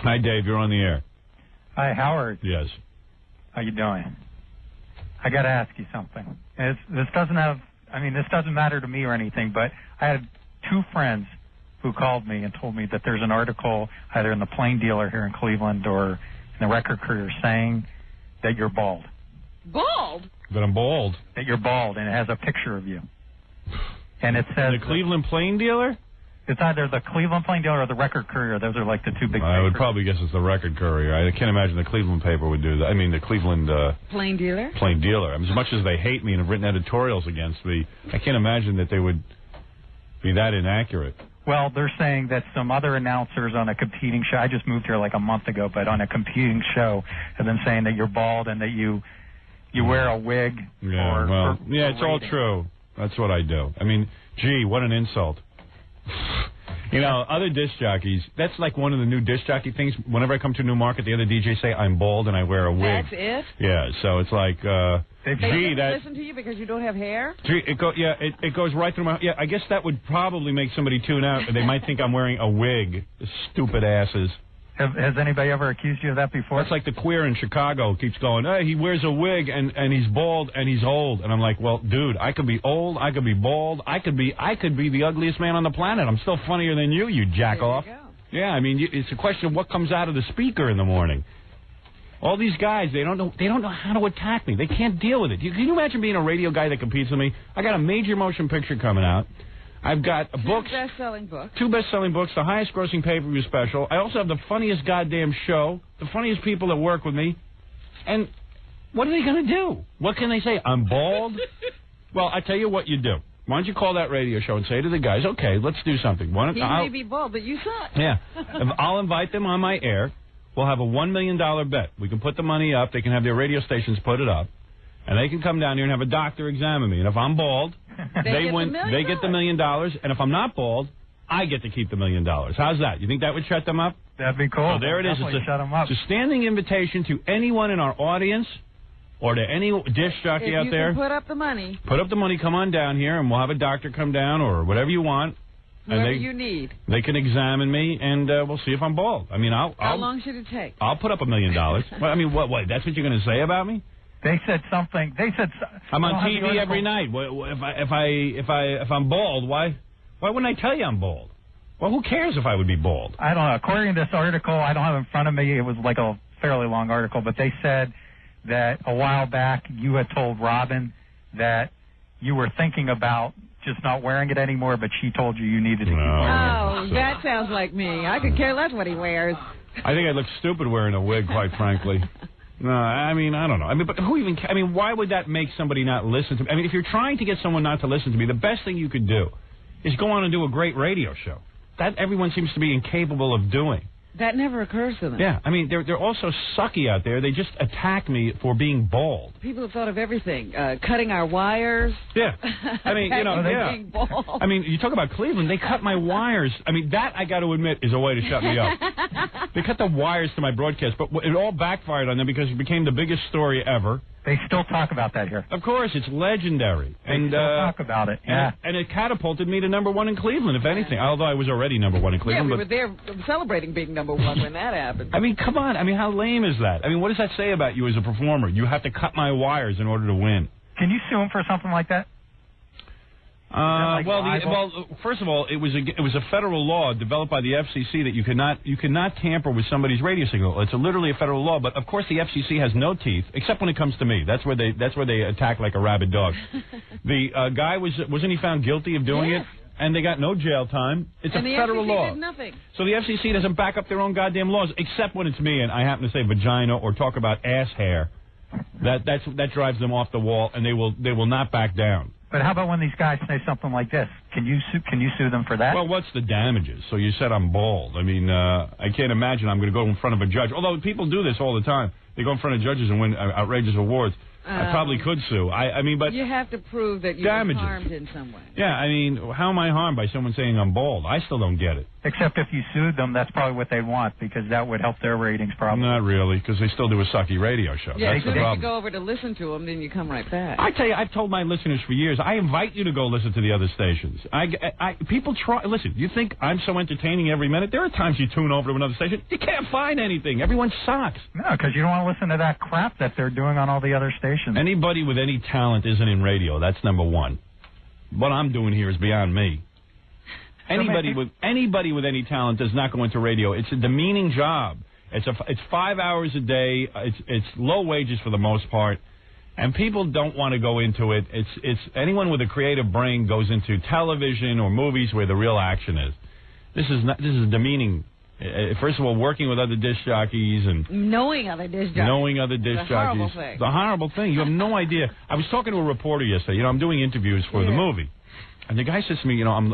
Hi, Dave. You're on the air. Hi, Howard. Yes. How you doing? I got to ask you something. This doesn't matter to me or anything, but I had two friends who called me and told me that there's an article either in the Plain Dealer here in Cleveland or in the Record Courier saying that you're bald. Bald? That I'm bald. That you're bald, and it has a picture of you. And it says... The Cleveland Plain Dealer? It's either the Cleveland Plain Dealer or the Record Courier. Those are like the two big papers. I would probably guess it's the Record Courier. I can't imagine the Cleveland paper would do that. I mean, the Cleveland... Plain Dealer? Plain Dealer. I mean, as much as they hate me and have written editorials against me, I can't imagine that they would be that inaccurate. Well, they're saying that some other announcers on a competing show... I just moved here like a month ago, but on a competing show have been saying that you're bald and that you wear a wig. Yeah, it's all true. That's what I do. I mean, gee, what an insult. You know, other disc jockeys, that's like one of the new disc jockey things. Whenever I come to a new market, the other DJs say I'm bald and I wear a wig. That's it? Yeah, so it's like, they listen to you because you don't have hair? Gee, it goes right through my... Yeah, I guess that would probably make somebody tune out. They might think I'm wearing a wig. Stupid asses. Has anybody ever accused you of that before? That's like the queer in Chicago keeps going, hey, he wears a wig and he's bald and he's old. And I'm like, well, dude, I could be old, I could be bald, I could be the ugliest man on the planet. I'm still funnier than you jack-off. Yeah, I mean, it's a question of what comes out of the speaker in the morning. All these guys, they don't know how to attack me. They can't deal with it. Can you imagine being a radio guy that competes with me? I got a major motion picture coming out. I've got books. Two best-selling books, the highest-grossing pay-per-view special. I also have the funniest goddamn show, the funniest people that work with me. And what are they going to do? What can they say? I'm bald? Well, I tell you what you do. Why don't you call that radio show and say to the guys, okay, let's do something. He may be bald, but you suck. Yeah. I'll invite them on my air. We'll have a $1 million bet. We can put the money up. They can have their radio stations put it up. And they can come down here and have a doctor examine me. And if I'm bald, they win. They get the $1 million. And if I'm not bald, I get to keep the $1 million. How's that? You think that would shut them up? That'd be cool. So there it is. It's a standing invitation to anyone in our audience or to any disc jockey out there. If you can put up the money. Put up the money. Come on down here, and we'll have a doctor come down or whatever you want. Whatever you need. They can examine me, and we'll see if I'm bald. I mean, How long should it take? I'll put up $1 million. Well, I mean, what? That's what you're going to say about me? They said something. I'm on TV every night. If I'm bald, why wouldn't I tell you I'm bald? Well, who cares if I would be bald? I don't know. According to this article, I don't have it in front of me. It was like a fairly long article, but they said that a while back you had told Robin that you were thinking about just not wearing it anymore, but she told you needed to keep wearing it. Oh, that sounds like me. I could care less what he wears. I think I'd look stupid wearing a wig, quite frankly. No, I mean, I don't know. I mean, but who even... I mean, why would that make somebody not listen to me? I mean, if you're trying to get someone not to listen to me, the best thing you could do is go on and do a great radio show. That everyone seems to be incapable of doing. That never occurs to them. Yeah, I mean, they're also sucky out there. They just attack me for being bald. People have thought of everything. Cutting our wires. Yeah. I mean, you know, being bald. I mean, you talk about Cleveland. They cut my wires. I mean, that, I got to admit, is a way to shut me up. They cut the wires to my broadcast, but it all backfired on them because it became the biggest story ever. They still talk about that here. Of course, it's legendary. They still talk about it, yeah. And it catapulted me to #1 in Cleveland, if anything. Although I was already #1 in Cleveland. Yeah, we were there celebrating being #1 when that happened. I mean, come on. I mean, how lame is that? I mean, what does that say about you as a performer? You have to cut my wires in order to win. Can you sue him for something like that? Well, first of all, it was a federal law developed by the FCC that you cannot tamper with somebody's radio signal. It's literally a federal law, but of course the FCC has no teeth except when it comes to me. That's where they attack like a rabid dog. The guy wasn't he found guilty of doing it? And they got no jail time. It's a federal law. Did nothing. So the FCC doesn't back up their own goddamn laws, except when it's me and I happen to say vagina or talk about ass hair. That drives them off the wall, and they will not back down. But how about when these guys say something like this? Can you sue them for that? Well, what's the damages? So you said I'm bald. I mean, I can't imagine I'm going to go in front of a judge. Although people do this all the time. They go in front of judges and win outrageous awards. I probably could sue. I mean, but you have to prove that you were harmed in some way. Yeah, I mean, how am I harmed by someone saying I'm bald? I still don't get it. Except if you sued them, that's probably what they want, because that would help their ratings probably. Not really, because they still do a sucky radio show. Yeah, that's the if problem. you go over to listen to them, then you come right back. I tell you, I've told my listeners for years, I invite you to go listen to the other stations. People try. Listen, you think I'm so entertaining every minute? There are times you tune over to another station, you can't find anything. Everyone sucks. No, because you don't want to listen to that crap that they're doing on all the other stations. Anybody with any talent isn't in radio. That's number one. What I'm doing here is beyond me. Anybody with any talent does not go into radio. It's a demeaning job. It's 5 hours a day. It's low wages for the most part, and people don't want to go into it. It's anyone with a creative brain goes into television or movies where the real action is. This is demeaning. First of all, working with other disc jockeys and knowing other disc jockeys. It's a horrible thing. You have no idea. I was talking to a reporter yesterday. I'm doing interviews for the movie. And the guy says to me, I'm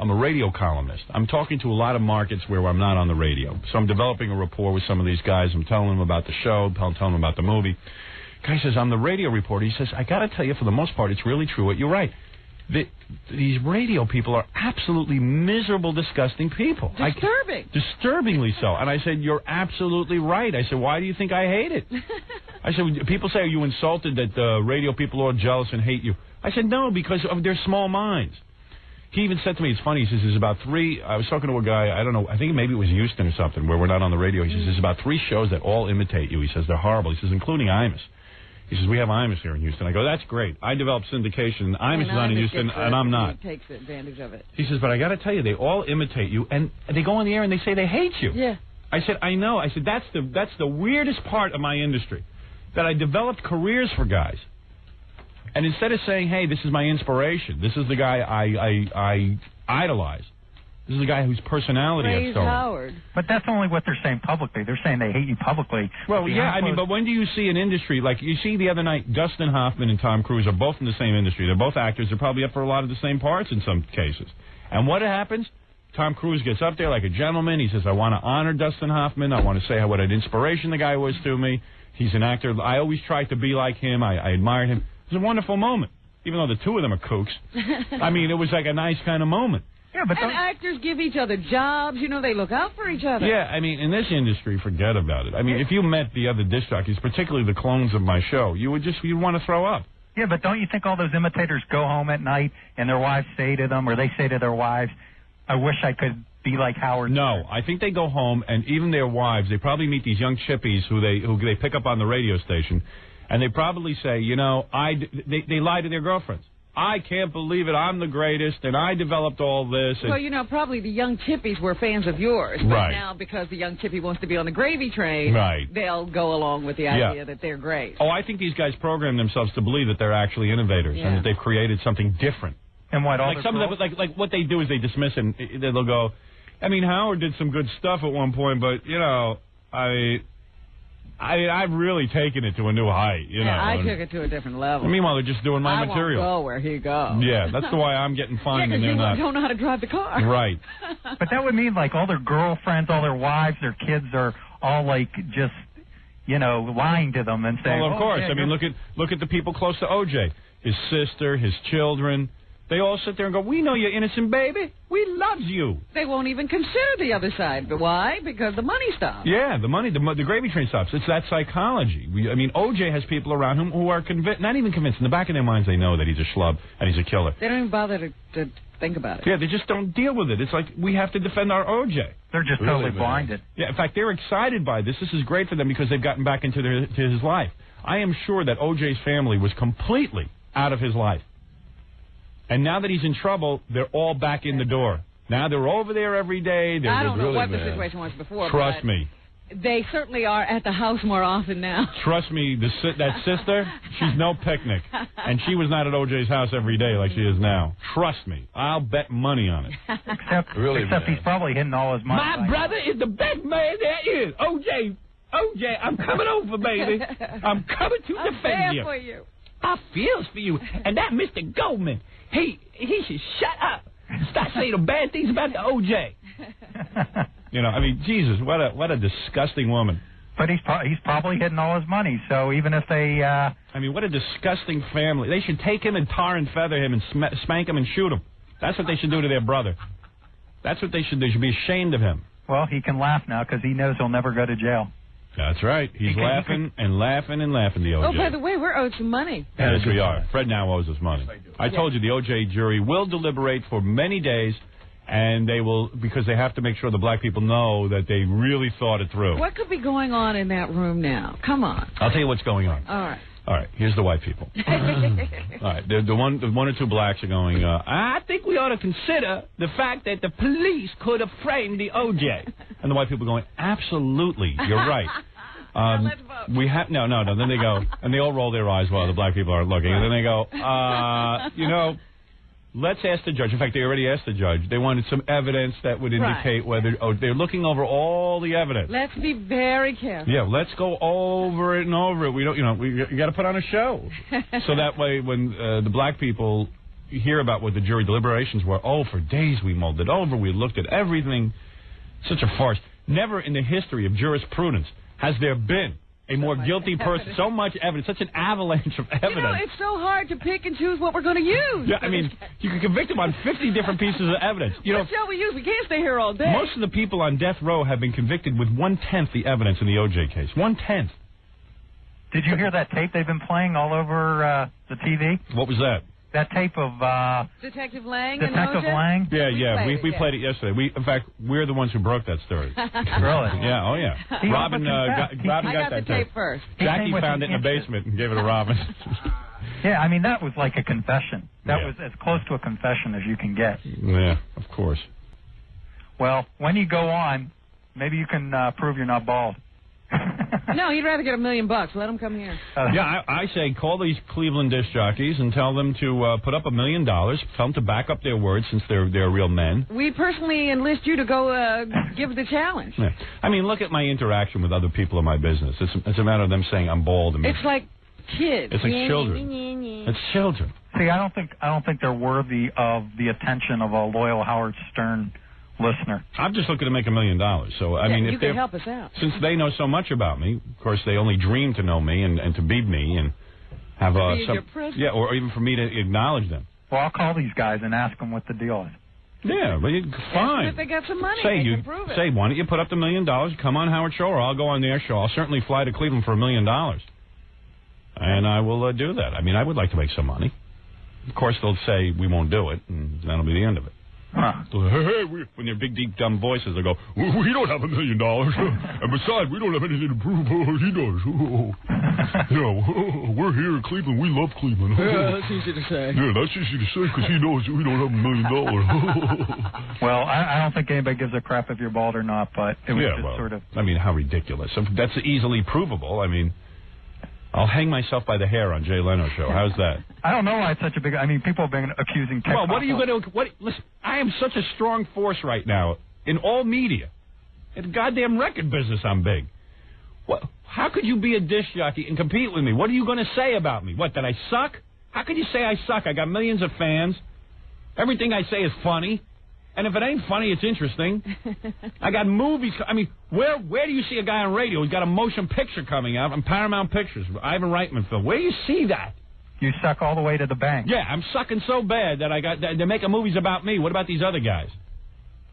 a radio columnist. I'm talking to a lot of markets where I'm not on the radio. So I'm developing a rapport with some of these guys. I'm telling them about the show, telling them about the movie. Guy says, I'm the radio reporter. He says, I got to tell you, for the most part, it's really true what you're right. These radio people are absolutely miserable, disgusting people. Disturbingly so. And I said, you're absolutely right. I said, why do you think I hate it? I said, people say, are you insulted that the radio people are jealous and hate you? I said, no, because of their small minds. He even said to me, it's funny, he says, there's about three, I was talking to a guy, I don't know, I think maybe it was Houston or something, where we're not on the radio. He says, there's about 3 shows that all imitate you. He says, they're horrible. He says, including Imus. He says, we have Imus here in Houston. I go, that's great. I developed syndication. Imus is not in Houston, and I'm not. He takes advantage of it. He says, but I got to tell you, they all imitate you, and they go on the air and they say they hate you. Yeah. I said, I know. I said, that's the weirdest part of my industry, that I developed careers for guys. And instead of saying, hey, this is my inspiration, this is the guy I idolize, this is the guy whose personality I've stolen. Howard. But that's only what they're saying publicly. They're saying they hate you publicly. Well, yeah, I mean, but when do you see an industry, like you see the other night, Dustin Hoffman and Tom Cruise are both in the same industry. They're both actors. They're probably up for a lot of the same parts in some cases. And what happens? Tom Cruise gets up there like a gentleman. He says, I want to honor Dustin Hoffman. I want to say what an inspiration the guy was to me. He's an actor. I always tried to be like him. I admired him. It was a wonderful moment, even though the two of them are kooks. I mean, it was like a nice kind of moment. Yeah, but actors give each other jobs. They look out for each other. Yeah, I mean, in this industry, forget about it. I mean, if you met the other disc jockeys, particularly the clones of my show, you'd want to throw up. Yeah, but don't you think all those imitators go home at night and their wives say to them, or they say to their wives, I wish I could be like Howard? No, I think they go home, and even their wives, they probably meet these young chippies who they pick up on the radio station. And they probably say, they lie to their girlfriends. I can't believe it. I'm the greatest, and I developed all this. Well, probably the young chippies were fans of yours. But now, because the young chippie wants to be on the gravy train, they'll go along with the idea that they're great. Oh, I think these guys program themselves to believe that they're actually innovators and that they've created something different. And what, like some of them, like what they do is they dismiss him. They'll go, I mean, Howard did some good stuff at one point, but, I've really taken it to a new height, I took it to a different level. Meanwhile, they're just doing my material. I won't go where he goes. Yeah, that's why I'm getting fined and they're not. Don't know how to drive the car. Right. But that would mean like all their girlfriends, all their wives, their kids are all like just, lying to them and saying. Well, of course. I mean, look at the people close to OJ. His sister, his children. They all sit there and go, we know you're innocent, baby. We love you. They won't even consider the other side. But why? Because the money stops. Yeah, the money, the gravy train stops. It's that psychology. OJ has people around him who are not even convinced. In the back of their minds, they know that he's a schlub and he's a killer. They don't even bother to think about it. Yeah, they just don't deal with it. It's like we have to defend our OJ. They're just totally blinded. Yeah, in fact, they're excited by this. This is great for them because they've gotten back into his life. I am sure that OJ's family was completely out of his life. And now that he's in trouble, they're all back in the door. Now they're over there every day. I don't know what the situation was before. Trust me. They certainly are at the house more often now. Trust me, that sister, she's no picnic. And she was not at OJ's house every day like she is now. Trust me. I'll bet money on it. Except he's probably hitting all his money. My brother is the best man there is. OJ, I'm coming over, baby. I'm coming to defend you. For you. I feels for you. And that Mr. Goldman, he should shut up. Stop saying the bad things about the OJ. Jesus, what a disgusting woman. But he's probably hitting all his money. So even if they, what a disgusting family. They should take him and tar and feather him and spank him and shoot him. That's what they should do to their brother. That's what they should do. They should be ashamed of him. Well, he can laugh now because he knows he'll never go to jail. That's right. He's laughing and laughing and laughing, the OJ. Oh, by the way, we're owed some money. Yes, we are. Fred now owes us money. I told you the OJ jury will deliberate for many days, and they will, because they have to make sure the black people know that they really thought it through. What could be going on in that room now? Come on. I'll tell you what's going on. All right, here's the white people. All right, the one or two blacks are going, I think we ought to consider the fact that the police could have framed the OJ. And the white people are going, absolutely, you're right. Let's vote. We have no. Then they go, and they all roll their eyes while the black people aren't looking. And then they go, let's ask the judge. In fact, they already asked the judge. They wanted some evidence that would indicate whether they're looking over all the evidence. Let's be very careful. Yeah, let's go over it and over it. We don't, you got to put on a show, so that way when the black people hear about what the jury deliberations were, for days we mulled it over. We looked at everything. Such a farce. Never in the history of jurisprudence has there been a more guilty person, so much evidence, such an avalanche of evidence. It's so hard to pick and choose what we're going to use. Yeah, I mean, you can convict them on 50 different pieces of evidence. What shall we use? We can't stay here all day. Most of the people on death row have been convicted with 1/10 the evidence in the OJ case. 1/10. Did you hear that tape they've been playing all over the TV? What was that? That tape of Detective Lang. Detective Lang. Yeah, we played it yesterday. In fact, we're the ones who broke that story. Really? Yeah. Oh yeah. Robin got the that tape first. Jackie found it in the basement and gave it to Robin. Yeah, I mean that was like a confession. That was as close to a confession as you can get. Yeah, of course. Well, when you go on, maybe you can prove you're not bald. No, he'd rather get $1 million. Let him come here. Yeah, I say call these Cleveland disc jockeys and tell them to put up $1 million. Tell them to back up their words since they're real men. We personally enlist you to go give the challenge. Yeah. I mean, look at my interaction with other people in my business. It's a matter of them saying I'm bald. It's like kids. It's like children. It's children. See, I don't think they're worthy of the attention of a loyal Howard Stern listener. I'm just looking to make $1 million. So I mean, you if can help us out. Since they know so much about me, of course, they only dream to know me and to beat me and have or even for me to acknowledge them. Well, I'll call these guys and ask them what the deal is. Yeah, but fine. If they got some money, they can prove it. Why don't you put up the $1 million? Come on Howard Show, or I'll go on their show. I'll certainly fly to Cleveland for $1 million, and I will do that. I mean, I would like to make some money. Of course, they'll say we won't do it, and that'll be the end of it. Huh. When they're big, deep, dumb voices, they go, we don't have $1 million. And besides, we don't have anything to prove. He does. We're here in Cleveland. We love Cleveland. Yeah, that's easy to say. Yeah, that's easy to say because he knows we don't have $1 million. Well, I don't think anybody gives a crap if you're bald or not, but it was just sort of... I mean, how ridiculous. That's easily provable. I mean... I'll hang myself by the hair on Jay Leno's show. How's that? I don't know why it's such a big... I mean, people have been accusing... Well, what are you going to... Listen, I am such a strong force right now in all media. In the goddamn record business, I'm big. How could you be a disc jockey and compete with me? What are you going to say about me? What, that I suck? How could you say I suck? I got millions of fans. Everything I say is funny. And if it ain't funny, it's interesting. I got movies. I mean, where do you see a guy on radio who's got a motion picture coming out on Paramount Pictures, Ivan Reitman film? Where do you see that? You suck all the way to the bank. Yeah, I'm sucking so bad that they're making movies about me. What about these other guys?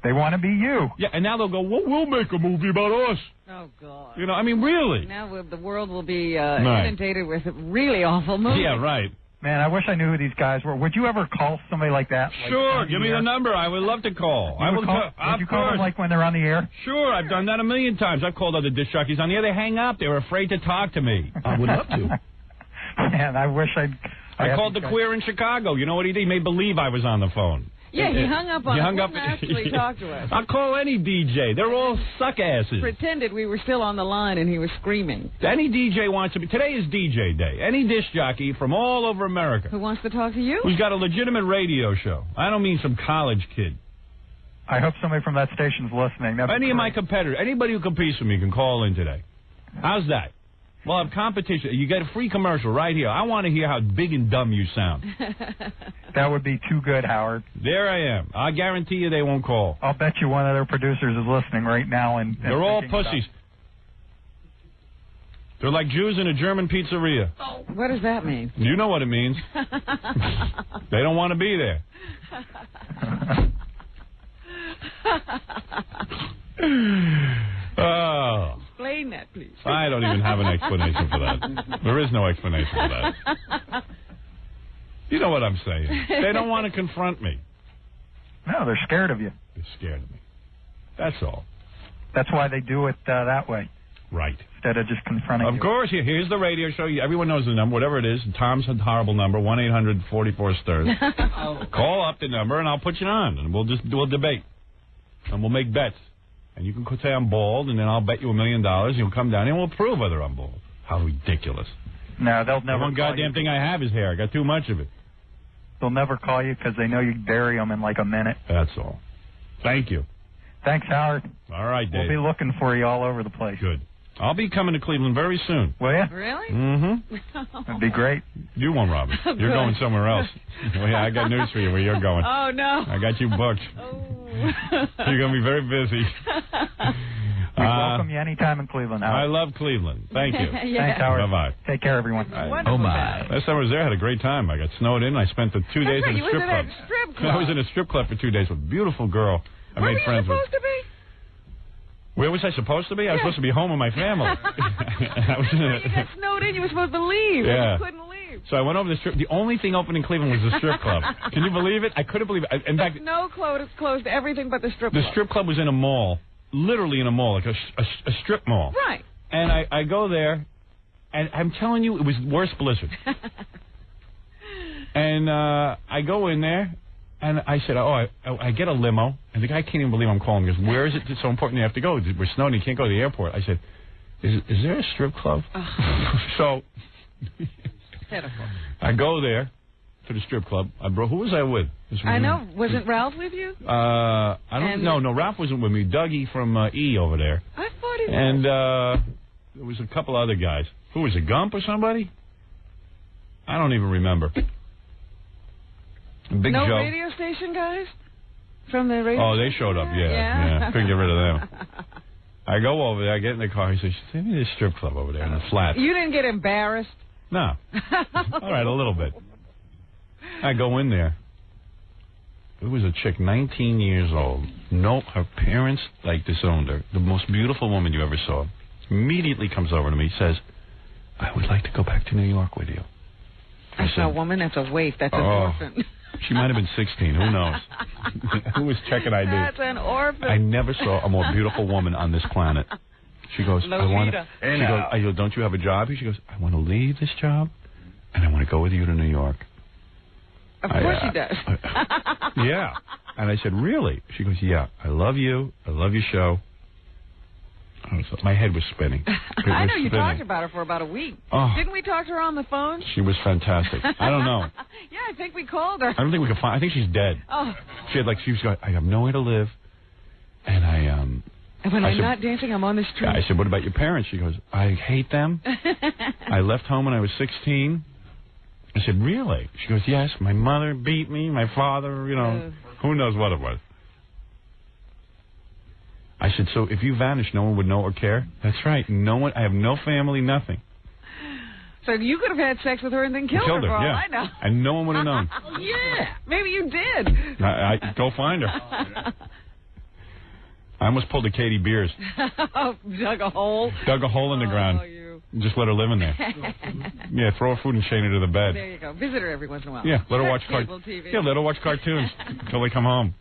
They want to be you. Yeah, and now they'll go, well, we'll make a movie about us. Oh, God. You know, I mean, really. Now the world will be inundated with really awful movies. Yeah, right. Man, I wish I knew who these guys were. Would you ever call somebody like that? Sure, give me the number. I would love to call. Would you call them like when they're on the air? Sure, I've done that 1,000,000 times. I've called other disc jockeys on the air. They hang up. They were afraid to talk to me. I would love to. Man, I wish I called the queer in Chicago. You know what he did? He made believe I was on the phone. Yeah, he hung up on us. He hung up and actually talked to us. I'll call any DJ. They're all suck asses. Pretended we were still on the line and he was screaming. Any DJ wants to be. Today is DJ Day. Any disc jockey from all over America. Who wants to talk to you? Who's got a legitimate radio show. I don't mean some college kid. I hope somebody from that station's listening. Any of my competitors, anybody who competes with me can call in today. How's that? We'll have competition. You get a free commercial right here. I want to hear how big and dumb you sound. That would be too good, Howard. There I am. I guarantee you they won't call. I'll bet you one of their producers is listening right now. And they're all pussies. They're like Jews in a German pizzeria. Oh, what does that mean? You know what it means. They don't want to be there. Explain that. that, please. I don't even have an explanation for that. There is no explanation for that. You know what I'm saying. They don't want to confront me. No, they're scared of you. They're scared of me. That's all. That's why they do it that way. Right. Instead of just confronting you. Of course. Here's the radio show. Everyone knows the number, whatever it is. Tom's a horrible number, 1-800-44-STIRS. Call up the number, and I'll put you on, and we'll debate. And we'll make bets. And you can say I'm bald, and then I'll bet you $1 million, and you'll come down, and we'll prove whether I'm bald. How ridiculous. No, they'll never. The one goddamn thing I have is hair. I got too much of it. They'll never call you because they know you bury them in like a minute. That's all. Thank you. Thanks, Howard. All right, Dave. We'll be looking for you all over the place. Good. I'll be coming to Cleveland very soon. Will you? Really? Mm-hmm. That'd be great. You won't, Robin. You're going somewhere else. Well, yeah, I got news for you where you're going. Oh, no. I got you booked. Oh. You're going to be very busy. We welcome you anytime in Cleveland, Howard. I love Cleveland. Thank you. Yeah. Thanks, Howard. Bye-bye. Take care, everyone. Oh, my. Last time I was there, I had a great time. I got snowed in. I spent the 2 days right. at a strip club. I was in a strip club for 2 days with a beautiful girl. Where were you supposed to be? Where was I supposed to be? I was supposed to be home with my family. You got snowed in. You were supposed to leave. Yeah. You couldn't leave. So I went over to the strip. The only thing open in Cleveland was the strip club. Can you believe it? I couldn't believe it. In fact, snow closed everything but the strip club. The strip club was in a mall, literally in a mall, like a strip mall. Right. And I go there, and I'm telling you, it was worse blizzard. And I go in there, and I said, I get a limo, and the guy can't even believe I'm calling. He goes, where is it so important you have to go? We're snowing, you can't go to the airport. I said, is there a strip club? So I go there to the strip club. Who was I with? I know. Wasn't Ralph with you? I don't know. No, Ralph wasn't with me. Dougie from E over there. I thought he was. And there was a couple other guys. Who was it, Gump or somebody? I don't even remember. Big no Joe. Radio station guys? From the radio Oh, they showed up, yeah. Couldn't get rid of them. I go over there, I get in the car, he says, send me this strip club over there in the flat. You didn't get embarrassed? No. All right, a little bit. I go in there. It was a chick, 19 years old. No, her parents, disowned her. The most beautiful woman you ever saw. Immediately comes over to me, says, I would like to go back to New York with you. That's a woman, that's a waif, that's an orphan. She might have been 16, who knows? Who was checking ID? That's an orphan. I never saw a more beautiful woman on this planet. She goes, I go, don't you have a job? She goes, I want to leave this job, and I want to go with you to New York. Of course she does. Yeah. And I said, really? She goes, yeah, I love you. I love your show. My head was spinning. I know you talked about her for about a week. Oh. Didn't we talk to her on the phone? She was fantastic. I don't know. Yeah, I think we called her. I don't think we could find. I think she's dead. Oh. She was going, I have nowhere to live, and And when I'm not dancing, I'm on the street. Yeah, I said, what about your parents? She goes, I hate them. I left home when I was 16. I said, really? She goes, yes. My mother beat me. My father, who knows what it was. I said, so if you vanished, no one would know or care? That's right. No one. I have no family, nothing. So you could have had sex with her and then killed her for all I know. And no one would have known. Yeah. Maybe you did. I go find her. I almost pulled a Katie Beers. Dug a hole? Dug a hole in the ground. Just let her live in there. Yeah, throw her food and chain her to the bed. There you go. Visit her every once in a while. Yeah, let her watch cartoons. Yeah, let her watch cartoons until they come home.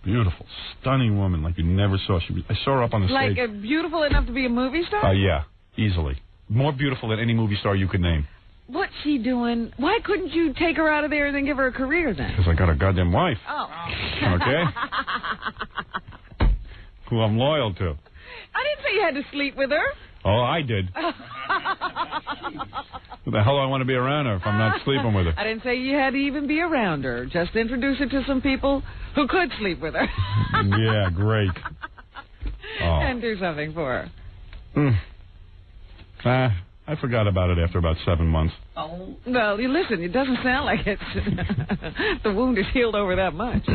Beautiful, stunning woman like you never saw. I saw her up on the stage. Like beautiful enough to be a movie star? Yeah, easily. More beautiful than any movie star you could name. What's she doing? Why couldn't you take her out of there and then give her a career then? Because I got a goddamn wife. Oh. Okay? Who I'm loyal to. I didn't say you had to sleep with her. Oh, I did. Who the hell do I want to be around her if I'm not sleeping with her? I didn't say you had to even be around her. Just introduce her to some people who could sleep with her. Yeah, great. And do something for her. I forgot about it after about 7 months. Oh. Well, you listen, it doesn't sound like it's... the wound is healed over that much.